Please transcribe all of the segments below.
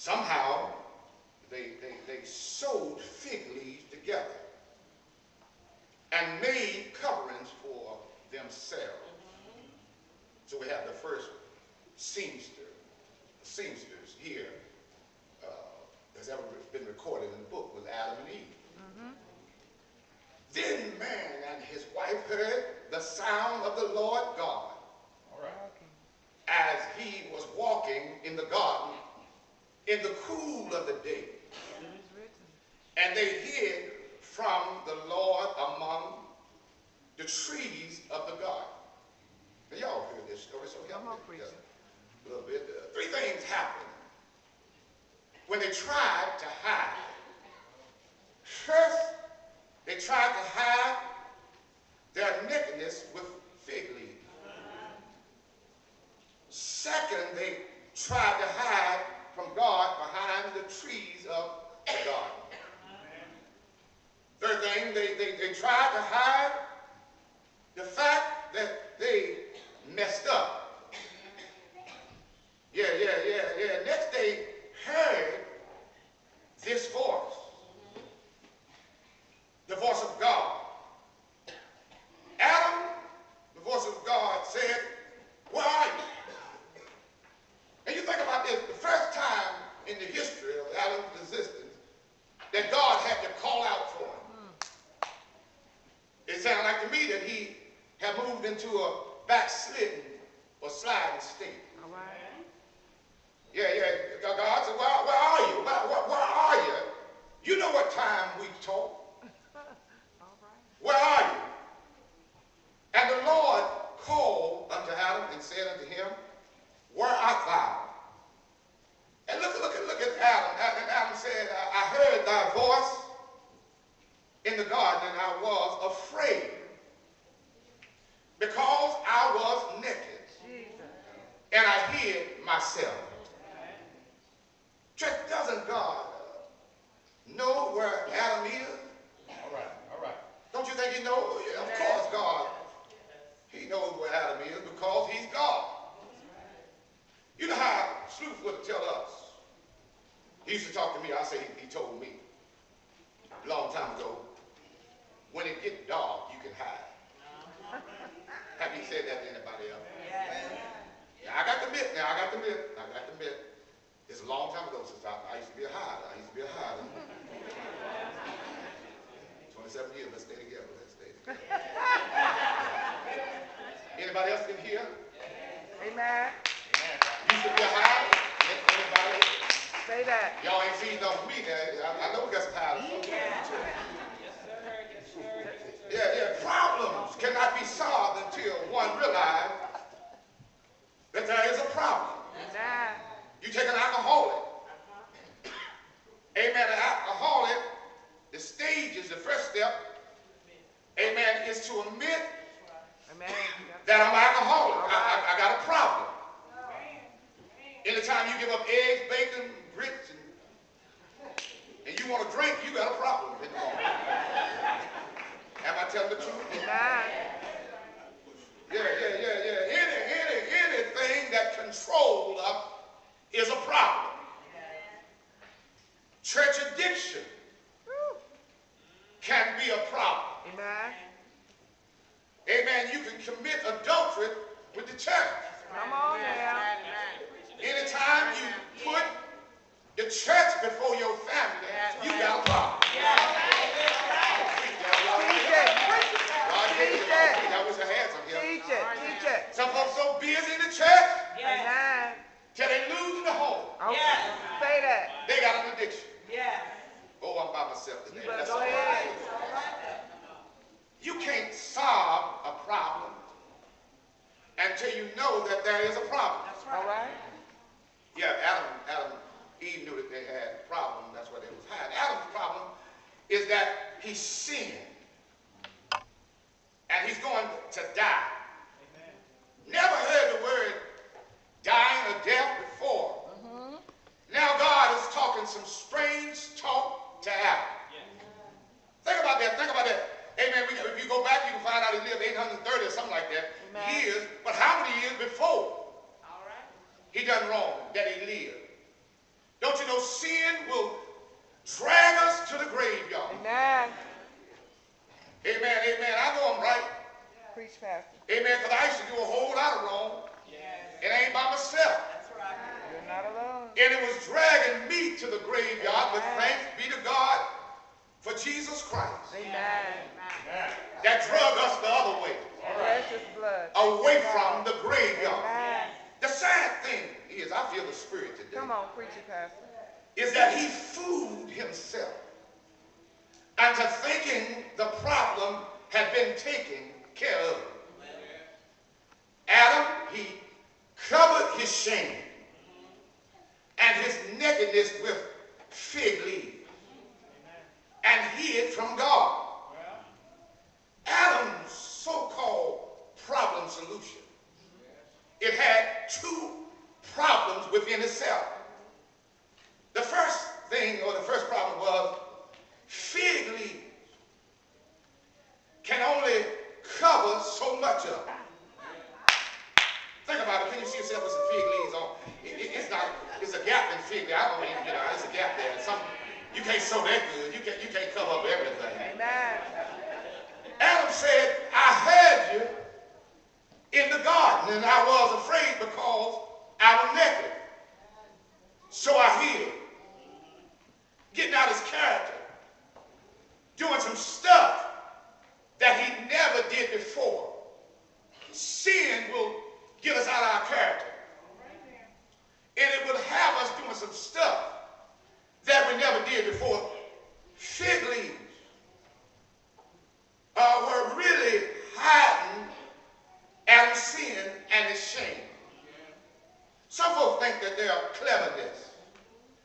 somehow they sewed fig leaves together and made coverings for themselves. So we have the first seamsters here that's ever been recorded in the book was Adam and Eve. Then man and his wife heard the sound of the Lord God as he was walking in the garden in the cool of the day. And they hid from the Lord among the trees of the garden. Now, y'all heard this story, so help me a little bit. Three things happened when they tried to hide. First, they tried to hide their nakedness with fig leaves. Second, they tried to hide from God behind the trees of the garden. Third thing, they tried to hide the fact that they messed up. Yeah. Next, they heard this voice, the voice of God. Adam, the voice of God said, "Where are you?" And you think about this, the first time in the history of Adam's existence that God had to call out for him. It sounded like to me that he had moved into a backslidden or sliding state. All right. Yeah. God said, where are you? Where are you? You know what time we talk. All right. Where are you? And the Lord called unto Adam and said unto him, "Where art thou?" And look at Adam. And Adam said, "I heard thy voice in the garden, and I was afraid, because I was naked, and I hid myself." Church, doesn't God know where Adam is? All right. Don't you think he knows? Yeah, of course God. He knows where Adam is because he's God. You know how Sleuth would tell us. He used to talk to me. I say he told me a long time ago, when it gets dark, you can hide. Have you said that to anybody else? Yeah, I got to admit now. I got to admit. It's a long time ago since I used to be a hider. 27 years. Let's stay together. Anybody else in here? Amen. Used to be a hider? Anybody? Say that. Y'all ain't seen enough of me now. I know we got some hiders. Yeah. Problems cannot be solved until one realizes that there is a problem. Amen. You take an alcoholic. Amen. An alcoholic, the stage is the first step. Amen. Is to admit that I'm alcoholic. I got a problem. Anytime you give up eggs, bacon, grits, and you want to drink, you got a problem in the morning. Am I telling the truth? Amen. Yeah. Anything that controls us is a problem. Church addiction can be a problem. Amen. Amen. You can commit adultery with the church. Come on now. Anytime you put the church before your family, you got a problem. I wish I had some here. Teach it. Some folks so busy in the church Amen. till they lose the home. Say that. They got an addiction. Oh, I'm by myself today. You better That's go all right. ahead. You can't solve a problem until you know that there is a problem. All right. Yeah, Adam, Eve knew that they had a problem. That's why they was hiding. Adam's problem is that he sinned. And he's going to die. Amen. Never heard the word dying or death before. Now God is talking some strange talk to Adam. Think about that. Amen. If you go back, you can find out he lived 830 or something like that. Amen. Years. But how many years before he done wrong that he lived? Don't you know sin will drag us to the graveyard? Amen. Amen, amen. I know I'm right. Preach, Pastor. Amen, because I used to do a whole lot of wrong. It ain't by myself. You're not alone. And it was dragging me to the graveyard, but thanks be to God for Jesus Christ. Amen. That drug us the other way. Precious blood. Away from the graveyard. Amen. The sad thing is, I feel the Spirit today, Come on, preach it, Pastor. is that he fooled himself into thinking the problem had been taken care of. Adam, he covered his shame and his nakedness with fig leaves and hid from God. Adam's so-called problem solution, it had two problems within itself. The first thing, or the first problem, was fig leaves can only cover so much of it. Think about it. Can you see yourself with some fig leaves on? It's a gap in fig leaves. I don't even, it's a gap there. You can't sew that good. You can't cover up everything. Amen. Adam said, I had you in the garden, and I was afraid because I was naked. So I hid. Getting out his character. Doing some stuff that he never did before. Sin will get us out of our character. And it will have us doing some stuff that we never did before. Fig leaves were really hiding Adam's sin and his shame. Some folks think that their cleverness,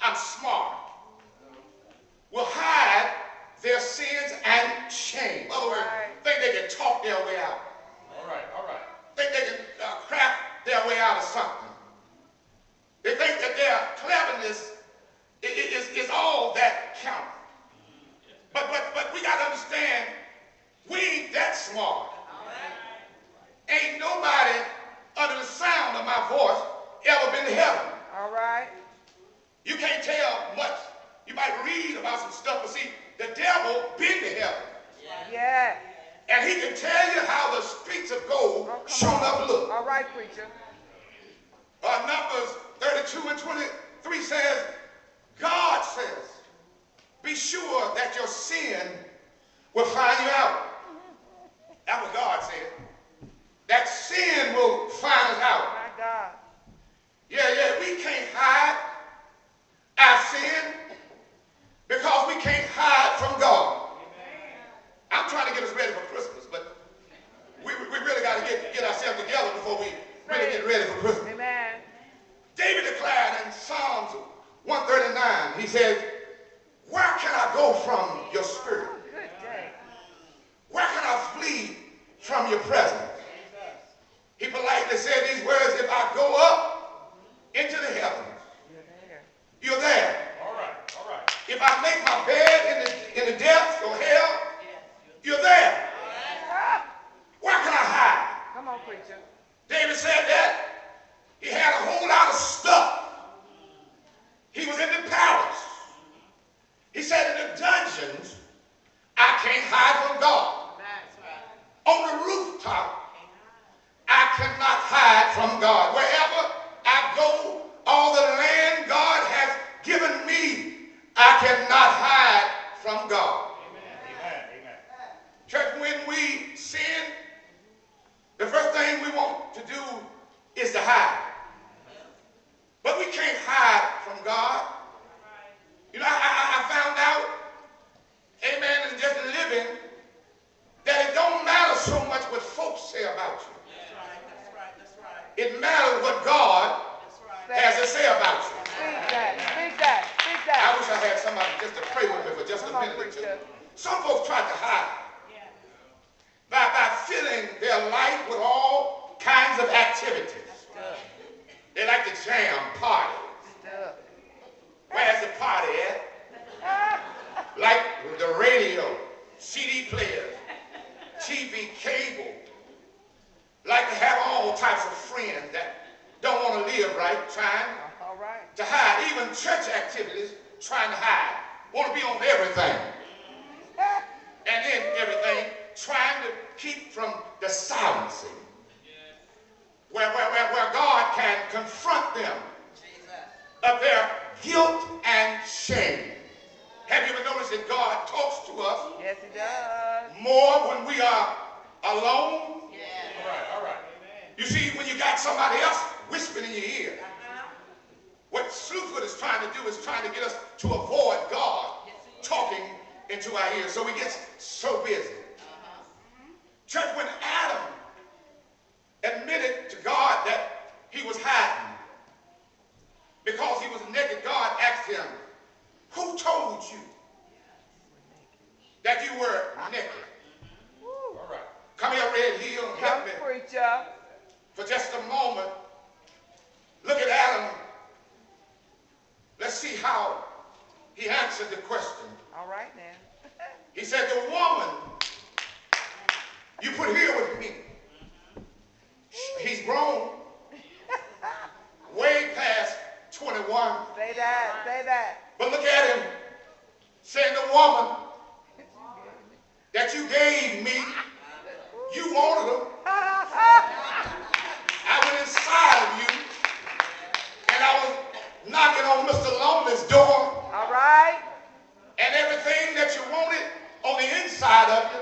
I'm smart, will hide their sins and shame. In other words, think they can talk their way out. All right. Think they can craft their way out of something. They think that their cleverness is all that counts. But we got to understand, we ain't that smart. Ain't nobody under the sound of my voice ever been to heaven. All right. You can't tell much. You might read about some stuff, but see, the devil been to heaven. Yeah. And he can tell you how the streets of gold shown up look. All right, preacher. Numbers 32 and 23 says, God says, be sure that your sin will find you out. That's what God said. That sin will find us out. My God. Yeah, we can't hide our sin because we can't hide from God. I'm trying to get us ready for Christmas, but we really got to get ourselves together before we really get ready for Christmas. Amen. David declared in Psalms 139, he says, where can I go from your spirit? Good day. Where can I flee from your presence? He politely said these words, if I go up into the heavens, you're there. All right. If I make my bed in the depths of hell, you're there. Where can I hide? Come on, preacher. David said that. He had a whole lot of stuff. He was in the palace. even church activities trying to hide. Want to be on everything. And in everything, trying to keep from the silencing. Where God can confront them of their guilt and shame. Have you ever noticed that God talks to us? Yes, he does. More when we are alone? Yeah. All right. You see, when you got somebody else whispering in your ear, what Slewfoot is trying to do is trying to get us to avoid God talking into our ears. So we get so busy. Church, when Adam admitted to God that he was hiding because he was naked, God asked him, who told you that you were naked? All right. Come here, Red Hill, and help Come, me preacher. for just a moment. Look at Adam. Let's see how he answered the question. All right now. He said, the woman you put here with me, he's grown way past 21. Say that. Say that. But look at him saying, the woman that you gave me, you wanted her. I went inside of you and I was knocking on Mr. Lonely's door. All right. And everything that you wanted on the inside of you,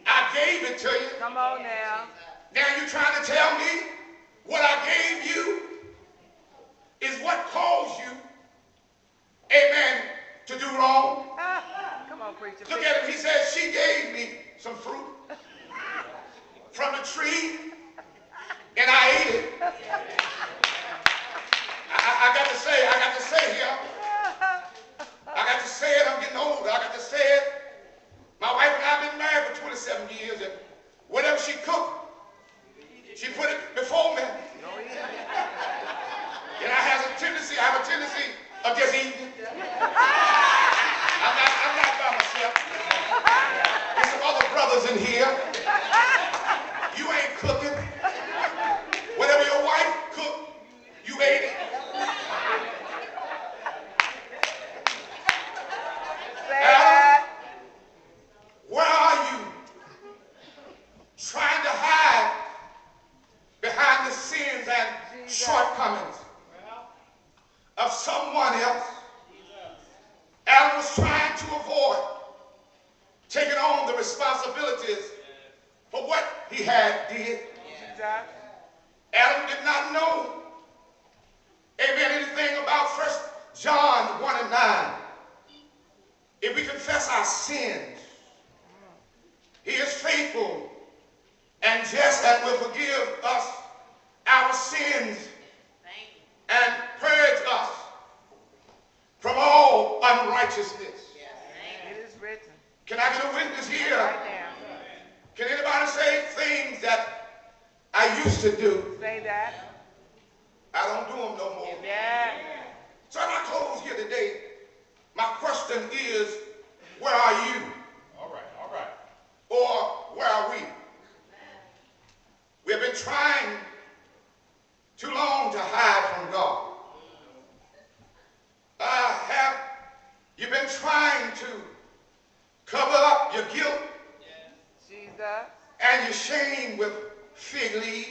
I gave it to you. Come on now. Now you're trying to tell me what I gave you is what caused you, amen, to do wrong? Come on, preacher. Look at him. He says, she gave me some fruit from the tree, and I ate it. I got to say here, I got to say it, I'm getting older, I got to say it. My wife and I have been married for 27 years, and whatever she cooked, she put it before me. And I have a tendency of just eating it. I'm not by myself. There's some other brothers in here. You ain't cooking. Whatever your wife cooked, you ate it. Adam, where are you? Trying to hide behind the sins and shortcomings of someone else. Adam was trying to avoid taking on the responsibilities for what he had did. Adam did not know, amen, anything about 1 John 1 and 9. If we confess our sins, he is faithful and just and will forgive us our sins and purge us from all unrighteousness. It is written. Can I get a witness here? Right now. Can anybody say things that I used to do? Say that. I don't do them no more. Yeah. So as I close here today, my question is, where are you? All right. Or where are we? We have been trying too long to hide from God. Have you been trying to cover up your guilt Jesus. and your shame with fig leaves?